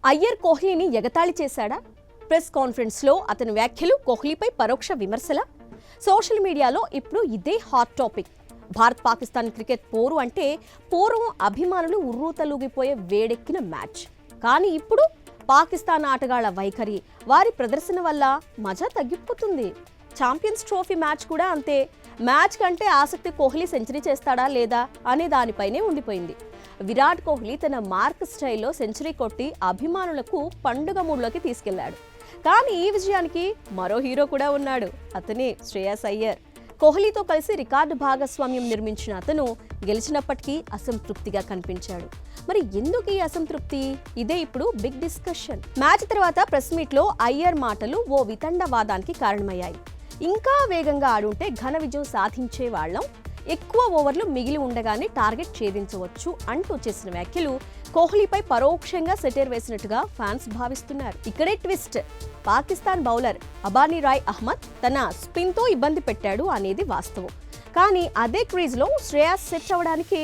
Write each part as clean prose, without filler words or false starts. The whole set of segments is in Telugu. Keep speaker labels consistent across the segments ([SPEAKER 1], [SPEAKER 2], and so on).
[SPEAKER 1] అయ్యర్ కోహ్లీని ఎగతాళి చేశాడా? ప్రెస్ కాన్ఫరెన్స్లో అతని వ్యాఖ్యలు కోహ్లీపై పరోక్ష విమర్శల? సోషల్ మీడియాలో ఇప్పుడు ఇదే hot topic. Bharat Pakistan cricket పోరు అంటే పూర్వం అభిమానులు ఉర్రూతలూగిపోయే వేడెక్కిన మ్యాచ్. కానీ ఇప్పుడు పాకిస్తాన్ ఆటగాళ్ల వైఖరి, వారి ప్రదర్శన వల్ల మజా తగ్గిపోతుంది. ఛాంపియన్స్ ట్రోఫీ మ్యాచ్ కూడా అంతే. మ్యాచ్ కంటే ఆసక్తి కోహ్లీ సెంచరీ చేస్తాడా లేదా అనే దానిపైనే ఉండిపోయింది. విరాట్ కోహ్లీ తన మార్క్ స్టైల్లో సెంచరీ కొట్టి అభిమానులకు పండుగ మూడ్లోకి తీసుకెళ్లాడు. కానీ ఈ విజయానికి మరో హీరో కూడా ఉన్నాడు. అతనే శ్రేయస్ అయ్యర్. కోహ్లీతో కలిసి రికార్డు భాగస్వామ్యం నిర్మించిన అతను గెలిచినప్పటికీ అసంతృప్తిగా కనిపించాడు. మరి ఎందుకు ఈ అసంతృప్తి? ఇదే ఇప్పుడు బిగ్ డిస్కషన్. మ్యాచ్ తర్వాత ప్రెస్ మీట్లో అయ్యర్ మాటలు ఓ వితండవాదానికి కారణమయ్యాయి. ఇంకా వేగంగా ఆడుంటే ఘన విజయం సాధించే వాళ్ళం, ఎక్కువ ఓవర్లు మిగిలి ఉండగానే టార్గెట్ ఛేదించవచ్చు అంటూ చేసిన వ్యాఖ్యలు కోహ్లీపై పరోక్షంగా సెటైర్ వేసినట్టుగా ఫ్యాన్స్ భావిస్తున్నారు. ఇక్కడే ట్విస్ట్. పాకిస్తాన్ బౌలర్ అబానీ రాయ్ అహ్మద్ తన స్పిన్తో ఇబ్బంది పెట్టాడు అనేది వాస్తవం. కానీ అదే క్రీజ్లో శ్రేయస్ సెట్ అవ్వడానికి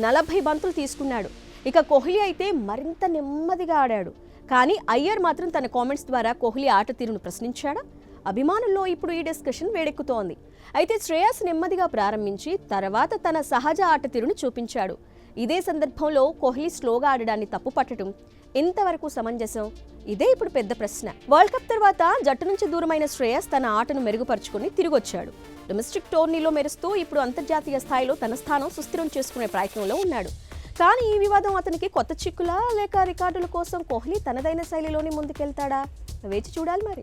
[SPEAKER 1] 40 బంతులు తీసుకున్నాడు. ఇక కోహ్లీ అయితే మరింత నెమ్మదిగా ఆడాడు. కానీ అయ్యర్ మాత్రం తన కామెంట్స్ ద్వారా కోహ్లీ ఆట తీరును ప్రశ్నించాడా? అభిమానుల్లో ఇప్పుడు ఈ డిస్కషన్ వేడెక్కుతోంది. అయితే శ్రేయస్ నెమ్మదిగా ప్రారంభించి తర్వాత తన సహజ ఆట తీరును చూపించాడు. ఇదే సందర్భంలో కోహ్లీ స్లోగా ఆడడాన్ని తప్పుపట్టడం ఎంతవరకు సమంజసం? ఇదే ఇప్పుడు పెద్ద ప్రశ్న. వరల్డ్ కప్ తర్వాత జట్టు నుంచి దూరమైన శ్రేయస్ తన ఆటను మెరుగుపరుచుకుని తిరిగొచ్చాడు. డొమెస్టిక్ టోర్నీలో మెరుస్తూ ఇప్పుడు అంతర్జాతీయ స్థాయిలో తన స్థానం సుస్థిరం చేసుకునే ప్రయత్నంలో ఉన్నాడు. కానీ ఈ వివాదం అతనికి కొత్త చిక్కులా లేక రికార్డుల కోసం కోహ్లీ తనదైన శైలిలోనే ముందుకెళ్తాడా? వేచి చూడాలి మరి.